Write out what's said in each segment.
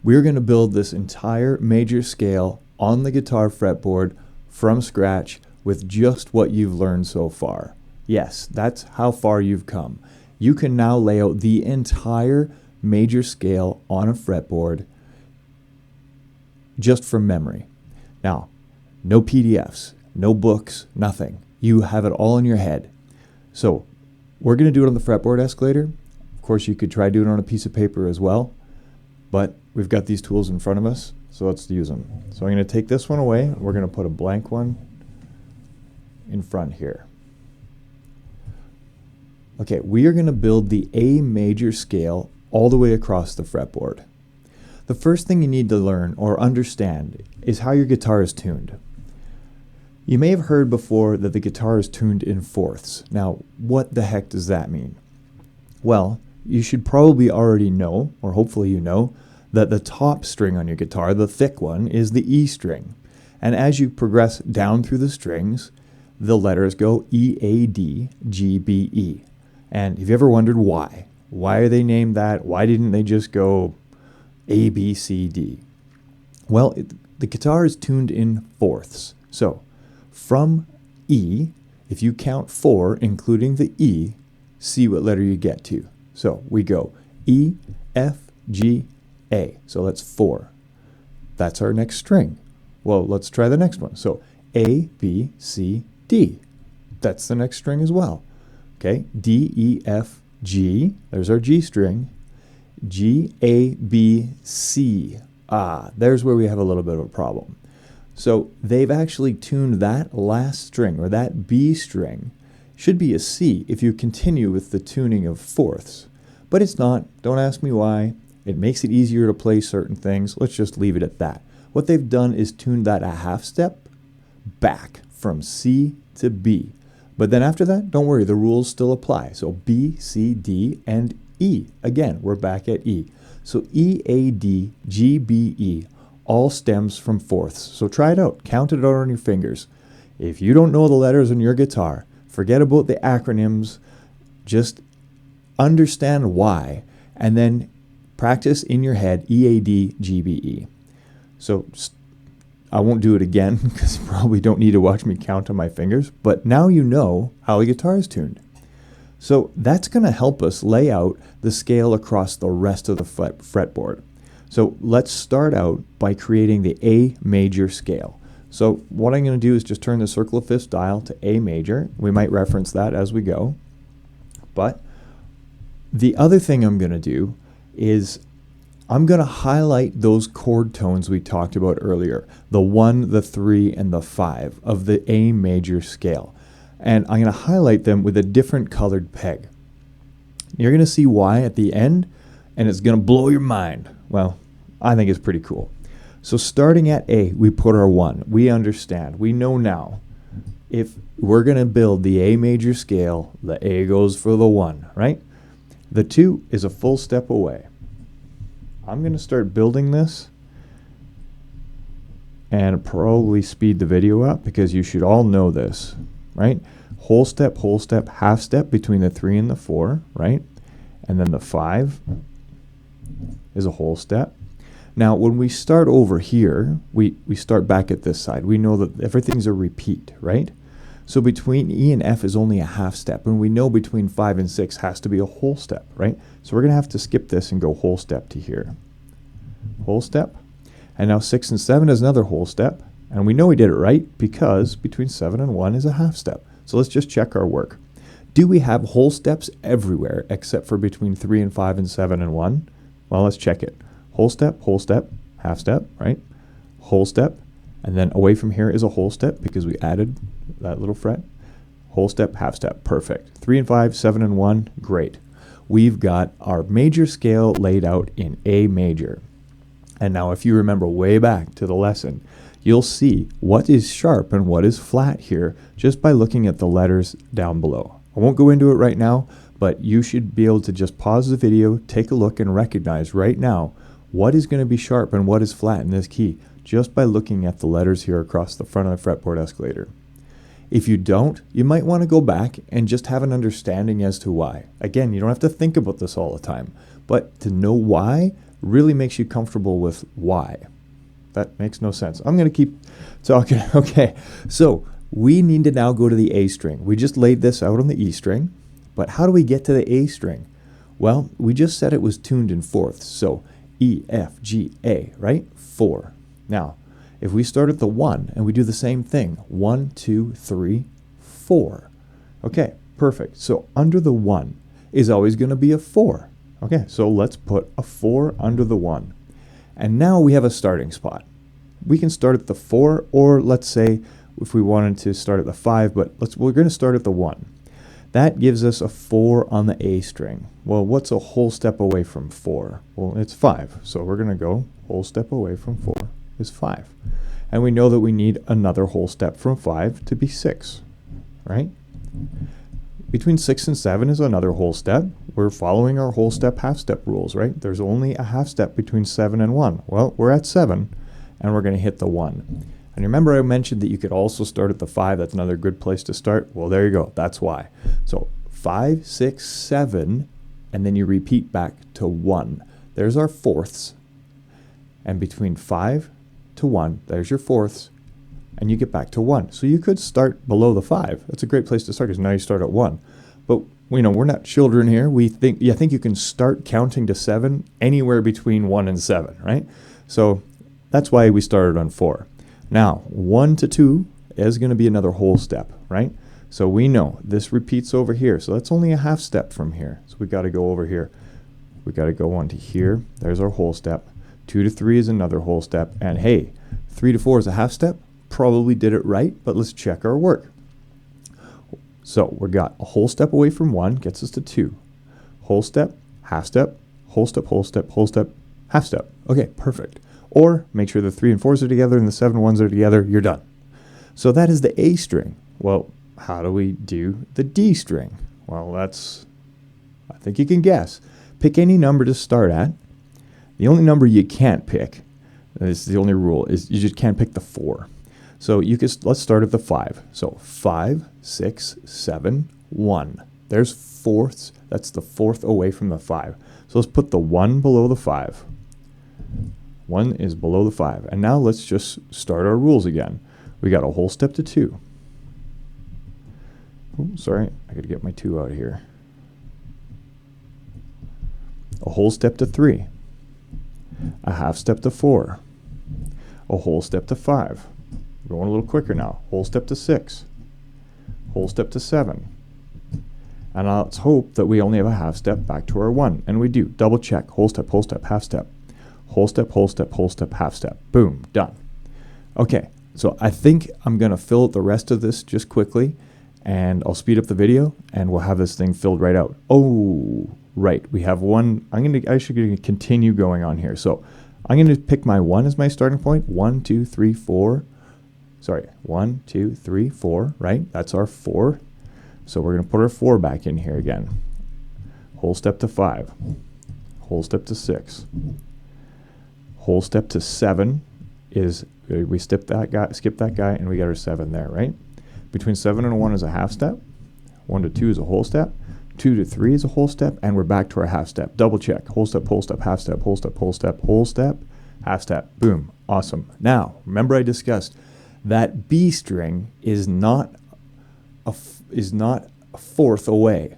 We're going to build this entire major scale on the guitar fretboard from scratch with just what you've learned so far. Yes, that's how far you've come. You can now lay out the entire major scale on a fretboard just from memory. Now, no PDFs, no books, nothing. You have it all in your head. So we're going to do it on the fretboard escalator. Of course, you could try doing it on a piece of paper as well, but we've got these tools in front of us, so let's use them. So I'm going to take this one away. We're going to put a blank one in front here. Okay, we are going to build the A major scale all the way across the fretboard. The first thing you need to learn or understand is how your guitar is tuned. You may have heard before that the guitar is tuned in fourths. Now, what the heck does that mean? Well, you should probably already know, or hopefully you know, that the top string on your guitar, the thick one, is the E string. And as you progress down through the strings, the letters go E, A, D, G, B, E. And have you ever wondered why? Why are they named that? Why didn't they just go A, B, C, D? Well, the guitar is tuned in fourths. So from E, if you count 4, including the E, see what letter you get to. So we go E, F, G, A. So that's 4. That's our next string. Well, let's try the next one. So A, B, C, D. That's the next string as well. Okay, D, E, F, G. There's our G string. G, A, B, C. There's where we have a little bit of a problem. So they've actually tuned that last string, or that B string, should be a C if you continue with the tuning of fourths. But it's not. Don't ask me why. It makes it easier to play certain things. Let's just leave it at that. What they've done is tuned that a half step back from C to B. But then after that, don't worry, the rules still apply. So B, C, D, and E. Again, we're back at E. So E, A, D, G, B, E all stems from fourths. So try it out. Count it out on your fingers. If you don't know the letters on your guitar, forget about the acronyms. Just understand why, and then practice in your head E, A, D, G, B, E. So I won't do it again because you probably don't need to watch me count on my fingers, but now you know how the guitar is tuned. So that's going to help us lay out the scale across the rest of the fretboard. So let's start out by creating the A major scale. So what I'm going to do is just turn the circle of fifths dial to A major. We might reference that as we go. But the other thing I'm going to do is I'm going to highlight those chord tones we talked about earlier, the 1, the 3, and the 5 of the A major scale. And I'm going to highlight them with a different colored peg. You're going to see why at the end, and it's going to blow your mind. Well, I think it's pretty cool. So starting at A, we put our 1. We understand. We know now if we're going to build the A major scale, the A goes for the 1, right? The 2 is a full step away. I'm going to start building this and probably speed the video up because you should all know this, right? Whole step, half step between the 3 and the 4, right? And then the 5 is a whole step. Now, when we start over here, we start back at this side. We know that everything's a repeat, right? So between E and F is only a half step, and we know between 5 and 6 has to be a whole step, right? So we're going to have to skip this and go whole step to here. Whole step. And now 6 and 7 is another whole step, and we know we did it right because between 7 and 1 is a half step. So let's just check our work. Do we have whole steps everywhere except for between 3 and 5 and 7 and 1? Well, let's check it. Whole step, half step, right? Whole step, and then away from here is a whole step because we added that little fret. Whole step, half step, perfect. 3 and 5, 7 and 1, great. We've got our major scale laid out in A major. And now if you remember way back to the lesson, you'll see what is sharp and what is flat here just by looking at the letters down below. I won't go into it right now, but you should be able to just pause the video, take a look, and recognize right now what is going to be sharp and what is flat in this key just by looking at the letters here across the front of the fretboard escalator. If you don't, you might want to go back and just have an understanding as to why. Again, you don't have to think about this all the time, but to know why, really makes you comfortable with why. That makes no sense. I'm going to keep talking. Okay, so we need to now go to the A string. We just laid this out on the E string, but how do we get to the A string? Well, we just said it was tuned in fourths, so E, F, G, A, right? 4. Now, if we start at the 1 and we do the same thing, 1, 2, 3, 4. Okay, perfect. So under the 1 is always going to be a 4. Okay, so let's put a 4 under the 1. And now we have a starting spot. We can start at the 4, or let's say if we wanted to start at the 5, but we're going to start at the 1. That gives us a 4 on the A string. Well, what's a whole step away from 4? Well, it's 5. So we're going to go whole step away from 4 is 5. And we know that we need another whole step from 5 to be 6, right? Between 6 and 7 is another whole step. We're following our whole step, half step rules, right? There's only a half step between 7 and 1. Well, we're at 7, and we're going to hit the 1. And remember I mentioned that you could also start at the 5. That's another good place to start. Well, there you go. That's why. So 5, 6, 7, and then you repeat back to 1. There's our fourths. And between 5 to 1, there's your fourths, and you get back to 1. So you could start below the 5. That's a great place to start, because now you start at 1. But we're not children here. I think you can start counting to 7 anywhere between 1 and 7, right? So that's why we started on 4. Now, 1 to 2 is going to be another whole step, right? So we know this repeats over here. So that's only a half step from here. So we got to go over here. We got to go on to here. There's our whole step. 2 to 3 is another whole step. And hey, 3 to 4 is a half step. Probably did it right, but let's check our work. So we got a whole step away from 1, gets us to 2. Whole step, half step, whole step, whole step, whole step, half step. Okay, perfect. Or make sure the 3 and 4s are together and the 7 1s are together, you're done. So that is the A string. Well, how do we do the D string? Well, I think you can guess. Pick any number to start at. The only number you can't pick, this is the only rule, is you just can't pick the 4. So let's start at the 5. So 5, 6, 7, 1. There's fourths. That's the 4th away from the 5. So let's put the 1 below the 5. 1 is below the 5. And now let's just start our rules again. We got a whole step to 2. Ooh, sorry, I got to get my 2 out of here. A whole step to 3. A half step to 4. A whole step to 5. We're going a little quicker now. Whole step to 6. Whole step to 7. And let's hope that we only have a half step back to our 1. And we do. Double check. Whole step, half step. Whole step, whole step, whole step, half step. Boom, done. Okay, so I think I'm going to fill out the rest of this just quickly, and I'll speed up the video, and we'll have this thing filled right out. Oh, right, we have one. I'm actually going to continue going on here. So I'm going to pick my 1 as my starting point. 1, 2, 3, 4. Sorry, 1, 2, 3, 4, right? That's our 4. So we're going to put our 4 back in here again. Whole step to 5. Whole step to 6. Whole step to 7 is, we skip that guy, and we got our 7 there, right? Between 7 and 1 is a half step. 1 to 2 is a whole step. 2 to 3 is a whole step, and we're back to our half step. Double check. Whole step, half step, whole step, whole step, half step. Boom. Awesome. Now, remember I discussed that B string is not a 4th away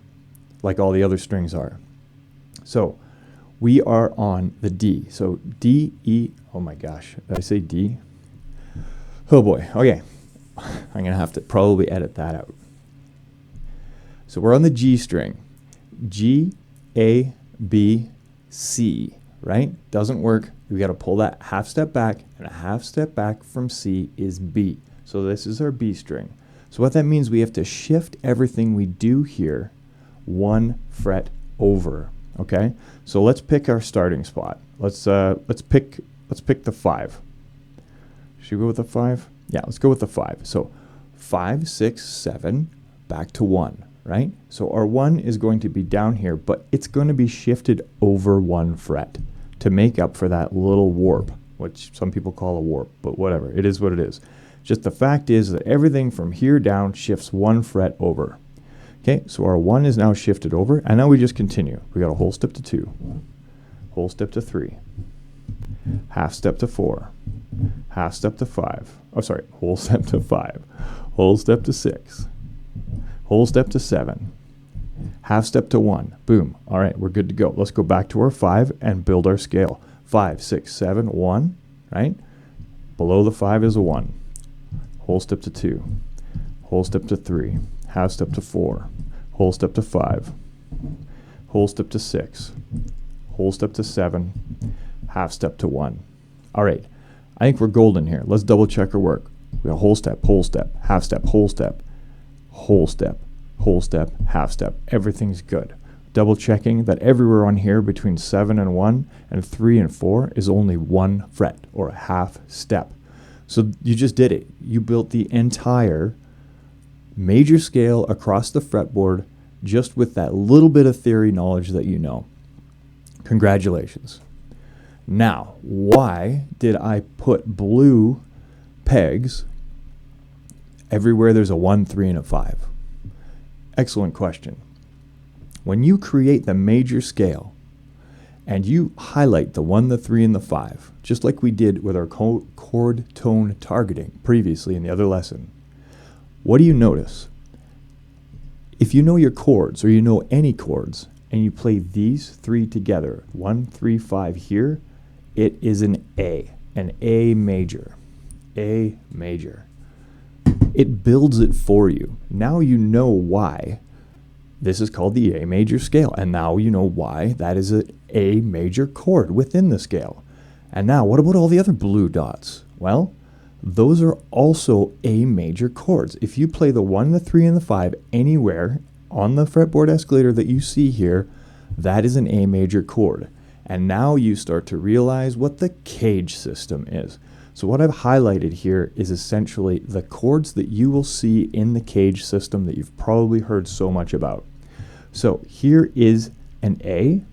like all the other strings are. So we are on the D. So D, E, oh my gosh, did I say D? Oh boy, okay. I'm going to have to probably edit that out. So we're on the G string. G, A, B, C, right? Doesn't work. We got to pull that half step back, and a half step back from C is B. So this is our B string. So what that means, we have to shift everything we do here 1 fret over. Okay, so let's pick our starting spot. Let's pick the 5. Should we go with the 5? Yeah, let's go with the 5. So 5, 6, 7, back to 1, right? So our 1 is going to be down here, but it's going to be shifted over 1 fret to make up for that little warp, which some people call a warp, but whatever, it is what it is. Just the fact is that everything from here down shifts 1 fret over. Okay, so our 1 is now shifted over, and now we just continue. We got a whole step to 2, whole step to 3, half step to 4, half step to 5, oh sorry, whole step to 5, whole step to 6, whole step to 7, half step to 1, boom. All right, we're good to go. Let's go back to our 5 and build our scale. 5, 6, 7, 1, right? Below the 5 is a 1. Whole step to 2, whole step to 3, half step to 4, whole step to 5, whole step to 6, whole step to 7, half step to 1. All right, I think we're golden here. Let's double check our work. We got whole step, half step, whole step, whole step, whole step, half step. Everything's good. Double checking that everywhere on here between 7 and 1 and 3 and 4 is only 1 fret or a half step. So you just did it. You built the entire major scale across the fretboard just with that little bit of theory knowledge that you know. Congratulations. Now, why did I put blue pegs everywhere there's a 1, 3, and a 5? Excellent question. When you create the major scale and you highlight the 1, the 3, and the 5, just like we did with our chord tone targeting previously in the other lesson, what do you notice? If you know your chords or you know any chords and you play these 3 together, 1, 3, 5 here, it is an A major, A major. It builds it for you. Now you know why this is called the A major scale, and now you know why that is an A major chord within the scale. And now, what about all the other blue dots? Well, those are also A major chords. If you play the 1, the 3, and the 5 anywhere on the fretboard escalator that you see here, that is an A major chord. And now you start to realize what the cage system is. So what I've highlighted here is essentially the chords that you will see in the cage system that you've probably heard so much about. So here is an A,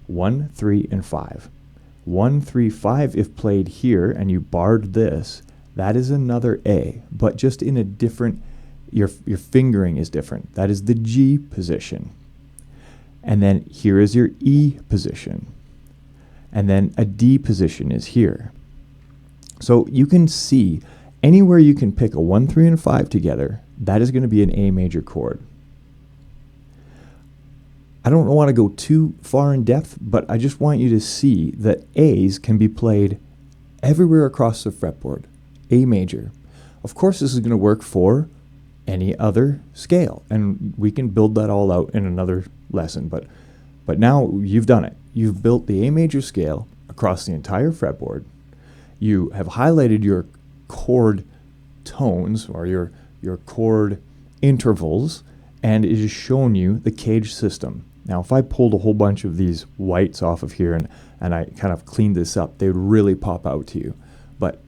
1, 3, and 5. 1, 3, 5, if played here and you barred this, that is another A, but just in a different, your fingering is different. That is the G position. And then here is your E position. And then a D position is here. So you can see anywhere you can pick a 1, 3, and 5 together, that is going to be an A major chord. I don't want to go too far in depth, but I just want you to see that A's can be played everywhere across the fretboard. A major. Of course, this is going to work for any other scale, and we can build that all out in another lesson. But now you've done it. You've built the A major scale across the entire fretboard. You have highlighted your chord tones or your chord intervals, and it has shown you the cage system. Now, if I pulled a whole bunch of these whites off of here and I kind of cleaned this up, they would really pop out to you. But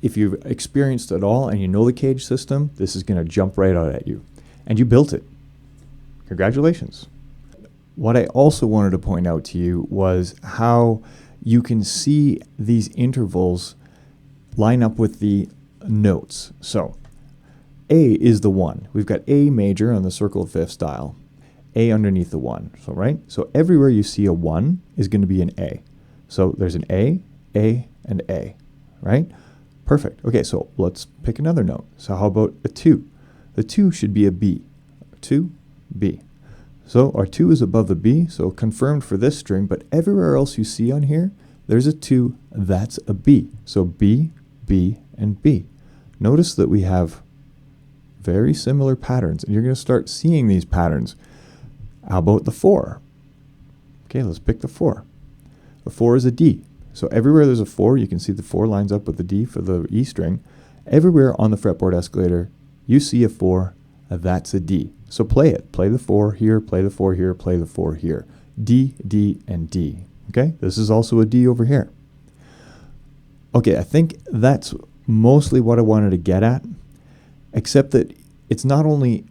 if you've experienced it all and you know the cage system, this is going to jump right out at you. And you built it. Congratulations. What I also wanted to point out to you was how you can see these intervals line up with the notes. So A is the 1. We've got A major on the circle of fifth style. A underneath the 1. So right? So everywhere you see a 1 is going to be an A. So there's an A, and A. Right? Perfect. Okay, so let's pick another note. So how about a 2? The 2 should be a B. 2, B. So our 2 is above the B, so confirmed for this string, but everywhere else you see on here, there's a 2, that's a B. So B, B, and B. Notice that we have very similar patterns, and you're going to start seeing these patterns. How about the 4? Okay, let's pick the 4. The 4 is a D. So everywhere there's a 4, you can see the 4 lines up with the D for the E string. Everywhere on the fretboard escalator, you see a 4, that's a D. So play it. Play the 4 here, play the 4 here, play the 4 here. D, D, and D. Okay, this is also a D over here. Okay, I think that's mostly what I wanted to get at, except that it's not only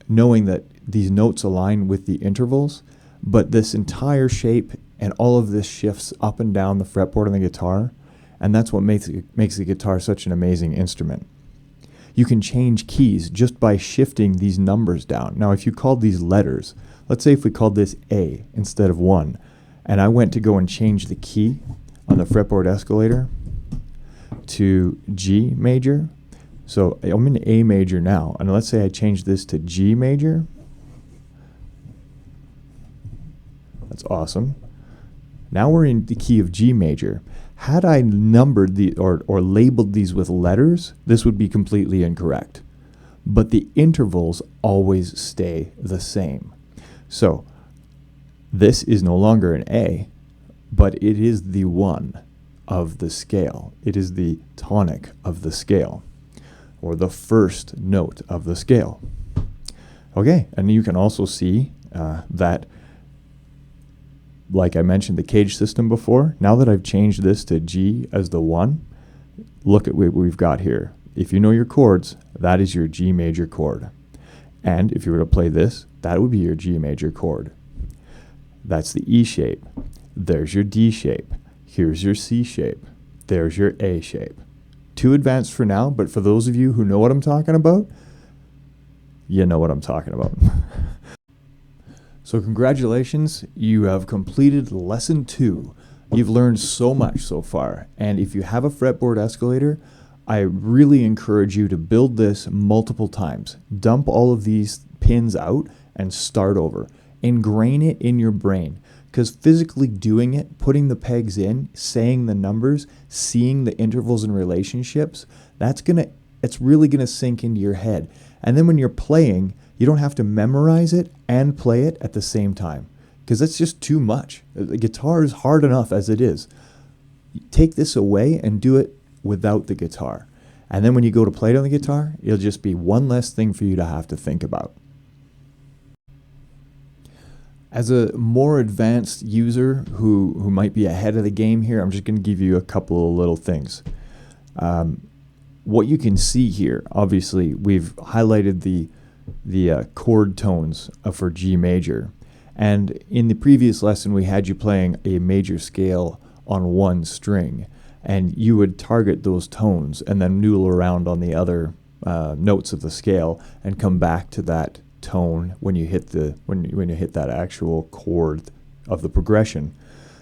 knowing that these notes align with the intervals, but this entire shape and all of this shifts up and down the fretboard on the guitar, and that's what makes the guitar such an amazing instrument. You can change keys just by shifting these numbers down. Now, if you called these letters, let's say if we called this A instead of 1, and I went to go and change the key on the fretboard escalator to G major. So I'm in A major now, and let's say I change this to G major. That's awesome. Now we're in the key of G major. Had I numbered the or labeled these with letters, this would be completely incorrect. But the intervals always stay the same. So this is no longer an A, but it is the 1 of the scale. It is the tonic of the scale, or the first note of the scale. Okay, and you can also see that, like I mentioned the cage system before, now that I've changed this to G as the 1, look at what we've got here. If you know your chords, that is your G major chord. And if you were to play this, that would be your G major chord. That's the E shape. There's your D shape. Here's your C shape. There's your A shape. Too advanced for now, but for those of you who know what I'm talking about, you know what I'm talking about. So congratulations, you have completed lesson 2. You've learned so much so far, and if you have a fretboard escalator, I really encourage you to build this multiple times. Dump all of these pins out and start over. Ingrain it in your brain, because physically doing it, putting the pegs in, saying the numbers, seeing the intervals and relationships, it's really gonna sink into your head. And then when you're playing, you don't have to memorize it and play it at the same time, because that's just too much. The guitar is hard enough as it is. Take this away and do it without the guitar. And then when you go to play it on the guitar, it'll just be one less thing for you to have to think about. As a more advanced user who might be ahead of the game here, I'm just going to give you a couple of little things. What you can see here, obviously, we've highlighted the chord tones for G major. And in the previous lesson, we had you playing a major scale on one string, and you would target those tones and then noodle around on the other notes of the scale and come back to that tone when you hit that actual chord of the progression.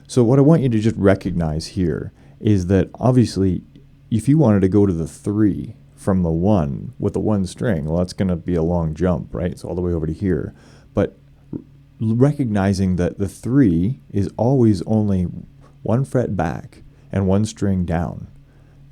So what I want you to just recognize here is that obviously if you wanted to go to the 3 from the 1 with the 1 string, well, that's going to be a long jump, right? It's all the way over to here. But recognizing that the 3 is always only 1 fret back and 1 string down.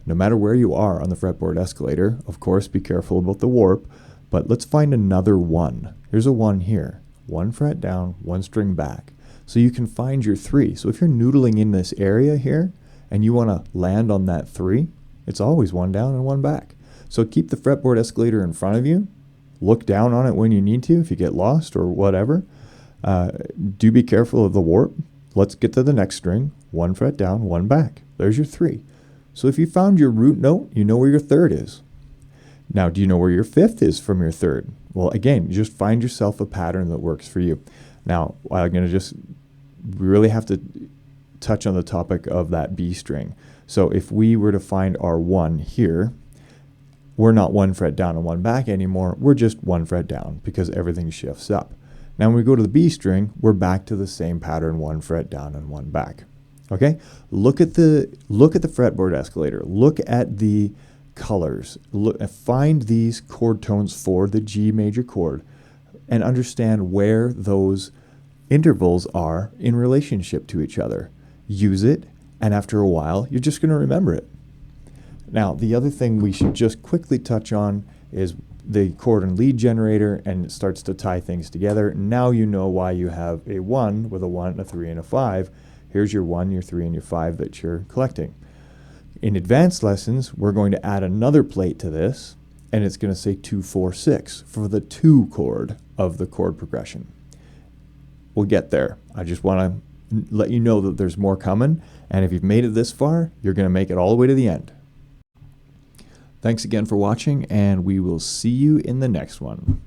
No matter where you are on the fretboard escalator, of course, be careful about the warp, but let's find another 1. Here's a 1 here. 1 fret down, 1 string back. So you can find your 3. So if you're noodling in this area here and you want to land on that 3, it's always 1 down and 1 back. So keep the fretboard escalator in front of you. Look down on it when you need to if you get lost or whatever. Do be careful of the warp. Let's get to the next string. 1 fret down, 1 back. There's your 3. So if you found your root note, you know where your 3rd is. Now, do you know where your 5th is from your 3rd? Well, again, you just find yourself a pattern that works for you. Now, I'm going to really have to touch on the topic of that B string. So if we were to find our 1 here, we're not 1 fret down and 1 back anymore. We're just 1 fret down because everything shifts up. Now, when we go to the B string, we're back to the same pattern, 1 fret down and 1 back. Okay? Look at the fretboard escalator. Look at the colors. Find these chord tones for the G major chord and understand where those intervals are in relationship to each other. Use it, and after a while, you're just going to remember it. Now, the other thing we should just quickly touch on is the chord and lead generator, and it starts to tie things together. Now you know why you have a 1 with a 1, a 3, and a 5. Here's your 1, your 3, and your 5 that you're collecting. In advanced lessons, we're going to add another plate to this, and it's going to say 2, 4, 6 for the 2 chord of the chord progression. We'll get there. I just want to let you know that there's more coming, and if you've made it this far, you're going to make it all the way to the end. Thanks again for watching, and we will see you in the next one.